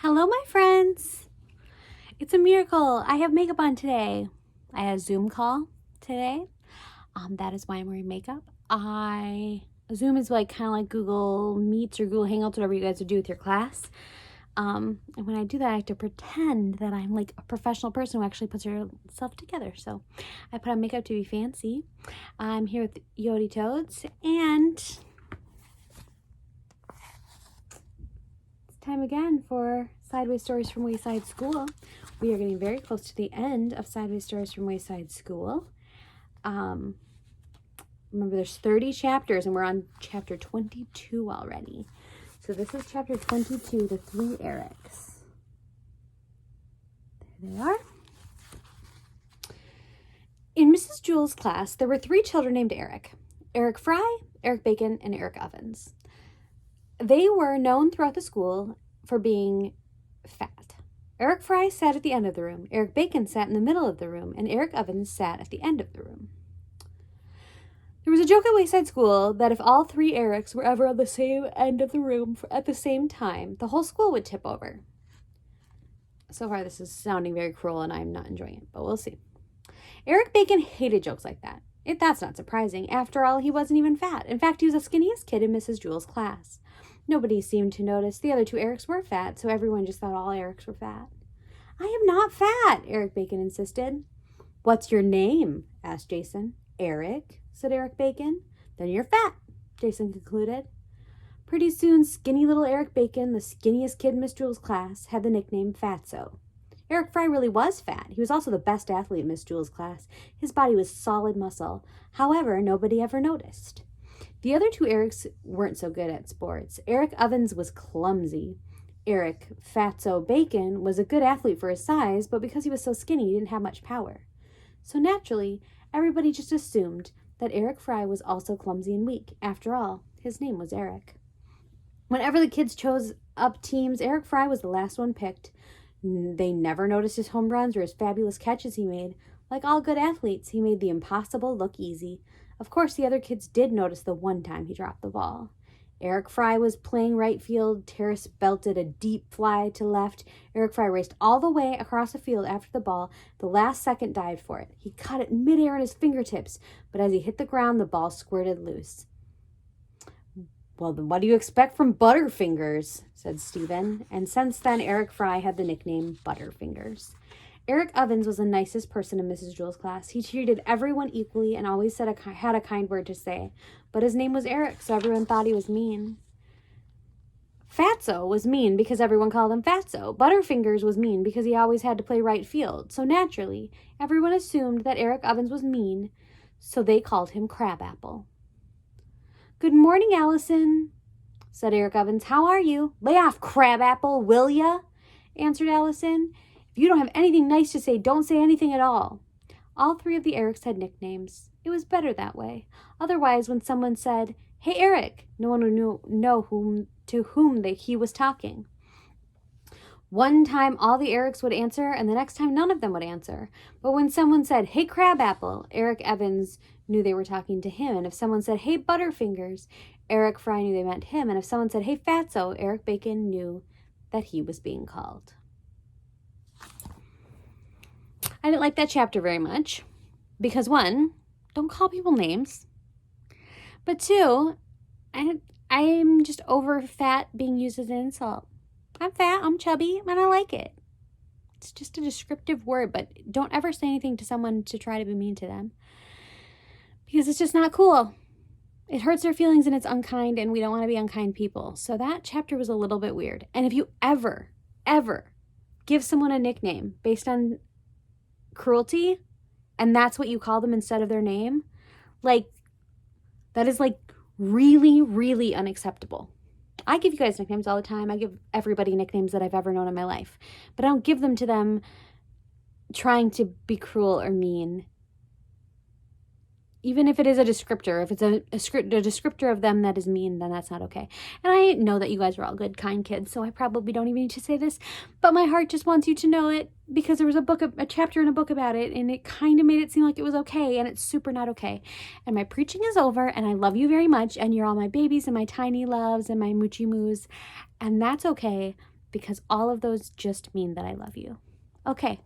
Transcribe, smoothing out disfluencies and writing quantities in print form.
Hello, my friends. It's a miracle. I have makeup on today. I had a Zoom call today. That is why I'm wearing makeup. Zoom is like kind of like Google Meets or Google Hangouts, whatever you guys would do with your class. And when I do that, I have to pretend that I'm like a professional person who actually puts herself together. So I put on makeup to be fancy. I'm here with Yodi Toads, and it's time again for Sideways Stories from Wayside School. We are getting very close to the end of Sideways Stories from Wayside School. Remember, there's 30 chapters, and we're on chapter 22 already. So this is chapter 22, The Three Erics. There they are. In Mrs. Jewell's class, there were 3 children named Eric. Eric Fry, Eric Bacon, and Eric Ovens. They were known throughout the school for being fat. Eric Fry sat at the end of the room, Eric Bacon sat in the middle of the room, and Eric Ovens sat at the end of the room. There was a joke at Wayside School that if all 3 Erics were ever on the same end of the room at the same time, the whole school would tip over. So far, this is sounding very cruel, and I'm not enjoying it, but we'll see. Eric Bacon hated jokes like that. That's not surprising. After all, he wasn't even fat. In fact, he was the skinniest kid in Mrs. Jewell's class. Nobody seemed to notice the other 2 Erics were fat, so everyone just thought all Erics were fat. I am not fat, Eric Bacon insisted. What's your name? Asked Jason. Eric, said Eric Bacon. Then you're fat, Jason concluded. Pretty soon, skinny little Eric Bacon, the skinniest kid in Miss Jewell's class, had the nickname Fatso. Eric Fry really was fat. He was also the best athlete in Miss Jewell's class. His body was solid muscle. However, nobody ever noticed. The other 2 Erics weren't so good at sports. Eric Ovens was clumsy. Eric Fatso Bacon was a good athlete for his size, but because he was so skinny, he didn't have much power. So naturally, everybody just assumed that Eric Fry was also clumsy and weak. After all, his name was Eric. Whenever the kids chose up teams, Eric Fry was the last one picked. They never noticed his home runs or his fabulous catches he made. Like all good athletes, he made the impossible look easy. Of course, the other kids did notice the one time he dropped the ball. Eric Fry was playing right field. Terrace belted a deep fly to left. Eric Fry raced all the way across the field after the ball. The last second dived for it. He caught it midair in his fingertips, but as he hit the ground, the ball squirted loose. Well, then what do you expect from Butterfingers? Said Stephen. And since then, Eric Fry had the nickname Butterfingers. Eric Ovens was the nicest person in Mrs. Jewell's class. He treated everyone equally and always had a kind word to say. But his name was Eric, so everyone thought he was mean. Fatso was mean because everyone called him Fatso. Butterfingers was mean because he always had to play right field. So naturally, everyone assumed that Eric Ovens was mean, so they called him Crabapple. Good morning, Allison, said Eric Ovens. How are you? Lay off, Crabapple, will ya? Answered Allison. If you don't have anything nice to say, don't say anything at all. All 3 of the Erics had nicknames. It was better that way. Otherwise, when someone said, "Hey, Eric," no one would know to whom he was talking. One time, all the Erics would answer, and the next time, none of them would answer. But when someone said, "Hey, Crabapple," Eric Evans knew they were talking to him. And if someone said, "Hey, Butterfingers," Eric Fry knew they meant him. And if someone said, "Hey, Fatso," Eric Bacon knew that he was being called. I didn't like that chapter very much because 1, don't call people names. But 2, I'm just over fat being used as an insult. I'm fat, I'm chubby, and I like it. It's just a descriptive word, but don't ever say anything to someone to try to be mean to them because it's just not cool. It hurts their feelings and it's unkind, and we don't want to be unkind people. So that chapter was a little bit weird. And if you ever give someone a nickname based on cruelty, and that's what you call them instead of their name, that is really, really unacceptable. I give you guys nicknames all the time. I give everybody nicknames that I've ever known in my life, but I don't give them to them trying to be cruel or mean. Even if it is a descriptor, if it's a descriptor of them that is mean, then that's not okay. And I know that you guys are all good, kind kids, so I probably don't even need to say this, but my heart just wants you to know it because there was a chapter in a book about it, and it kind of made it seem like it was okay, and it's super not okay. And my preaching is over, and I love you very much, and you're all my babies and my tiny loves and my moochie moos, and that's okay. because all of those just mean that I love you. Okay.